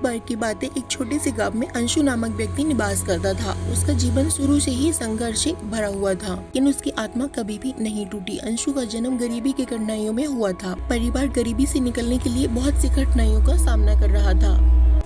बार की बात है, एक छोटे से गांव में अंशु नामक व्यक्ति निवास करता था। उसका जीवन शुरू से ही संघर्ष से भरा हुआ था, लेकिन उसकी आत्मा कभी भी नहीं टूटी। अंशु का जन्म गरीबी की कठिनाइयों में हुआ था। परिवार गरीबी से निकलने के लिए बहुत सी कठिनाइयों का सामना कर रहा था।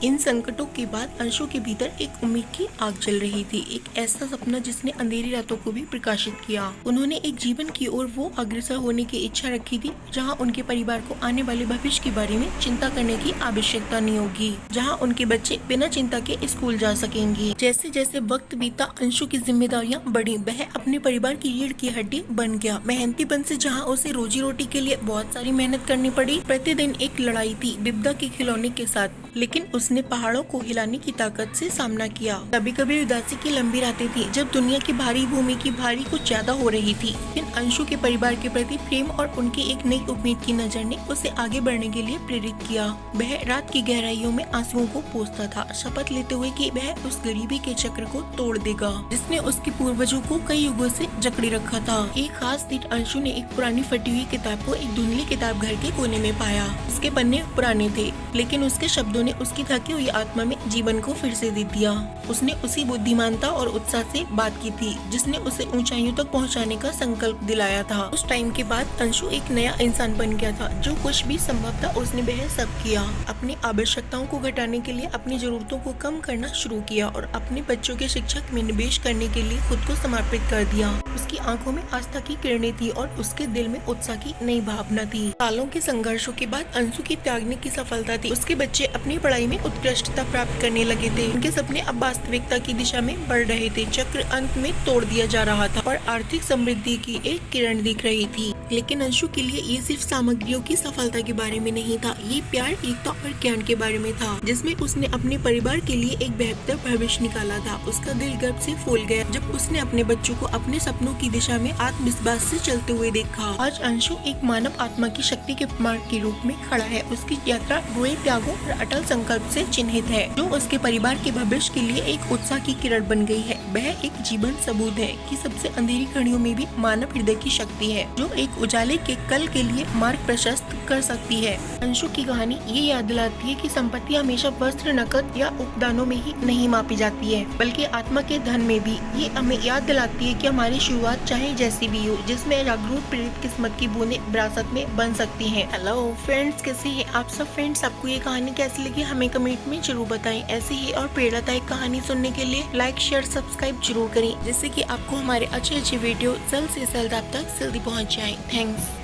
इन संकटों के बाद अंशु के भीतर एक उम्मीद की आग जल रही थी, एक ऐसा सपना जिसने अंधेरी रातों को भी प्रकाशित किया। उन्होंने एक जीवन की ओर वो अग्रसर होने की इच्छा रखी थी, जहां उनके परिवार को आने वाले भविष्य के बारे में चिंता करने की आवश्यकता नहीं होगी, जहां उनके बच्चे बिना चिंता के स्कूल जा सकेंगे। जैसे जैसे वक्त बीता, अंशु की जिम्मेदारियां बढ़ी। वह अपने परिवार की रीढ़ की हड्डी बन गया। मेहनतीपन से जहाँ उसे रोजी रोटी के लिए बहुत सारी मेहनत करनी पड़ी। प्रतिदिन एक लड़ाई थी बिब्दा के खिलौने के साथ, लेकिन उसने पहाड़ों को हिलाने की ताकत से सामना किया। कभी कभी उदासी की लंबी रातें थी, जब दुनिया की भारी भूमि की भारी कुछ ज्यादा हो रही थी, लेकिन अंशु के परिवार के प्रति प्रेम और उनकी एक नई उम्मीद की नजर ने उसे आगे बढ़ने के लिए प्रेरित किया। वह रात की गहराइयों में आंसुओं को पोंछता था, शपथ लेते हुए कि वह उस गरीबी के चक्र को तोड़ देगा जिसने उसके पूर्वजों को कई युगों से जकड़े रखा था। एक खास दिन अंशु ने एक पुरानी फटी हुई किताब को एक धुंधली किताब घर के कोने में पाया। उसके पन्ने पुराने थे, लेकिन उसके शब्दों ने उसकी थकी हुई आत्मा में जीवन को फिर से दे दिया। उसने उसी बुद्धिमानता और उत्साह से बात की थी जिसने उसे ऊंचाइयों तक पहुंचाने का संकल्प दिलाया था। उस टाइम के बाद अंशु एक नया इंसान बन गया था। जो कुछ भी संभव था उसने वह सब किया। अपनी आवश्यकताओं को घटाने के लिए अपनी जरूरतों को कम करना शुरू किया और अपने बच्चों के शिक्षा में निवेश करने के लिए खुद को समर्पित कर दिया। उसकी आंखों में आस्था की किरणें थी और उसके दिल में उत्साह की नई भावना थी। सालों के संघर्षों के बाद अंशु की त्यागने की सफलता थी। उसके बच्चे अपनी पढ़ाई में उत्कृष्टता प्राप्त करने लगे थे। उनके सपने अब वास्तविकता की दिशा में बढ़ रहे थे। चक्र अंत में तोड़ दिया जा रहा था और आर्थिक समृद्धि की एक किरण दिख रही थी। लेकिन अंशु के लिए ये सिर्फ सामग्रियों की सफलता के बारे में नहीं था, ये प्यार, एकता और ज्ञान के बारे में था, जिसमें उसने अपने परिवार के लिए एक बेहतर भविष्य निकाला था। उसका दिल गर्व से फूल गया जब उसने अपने बच्चों को अपने सपनों की दिशा में आत्मविश्वास से चलते हुए देखा। आज अंशु एक मानव आत्मा की शक्ति के मार्ग के रूप में खड़ा है। उसकी यात्रा बुरे त्यागों और अटल संकल्प से चिन्हित है, जो उसके परिवार के भविष्य के लिए एक उत्साह की किरण बन गई है। वह एक जीवन सबूत है कि सबसे अंधेरी घड़ियों में भी मानव हृदय की शक्ति है, जो एक उजाले के कल के लिए मार्ग प्रशस्त कर सकती है। अंशु की कहानी ये याद दिलाती है कि संपत्ति हमेशा वस्त्र, नकद या उपदानों में ही नहीं मापी जाती है, बल्कि आत्मा के धन में भी। ये हमें याद दिलाती है कि हमारी शुरुआत चाहे जैसी भी हो, जिसमें जागरूक प्रेरित किस्मत की बूंदें विरासत में बन सकती हैं। हेलो फ्रेंड्स, कैसे हैं आप सब फ्रेंड्स? आपको ये कहानी कैसी लगी हमें कमेंट में जरूर बताएं। ऐसी ही और प्रेरणादायक कहानी सुनने के लिए लाइक, शेयर, सब्सक्राइब जरूर करें, जिससे कि आपको हमारे अच्छे वीडियो जल्द से जल्द आप तक जल्दी पहुंच जाए। थैंक्स।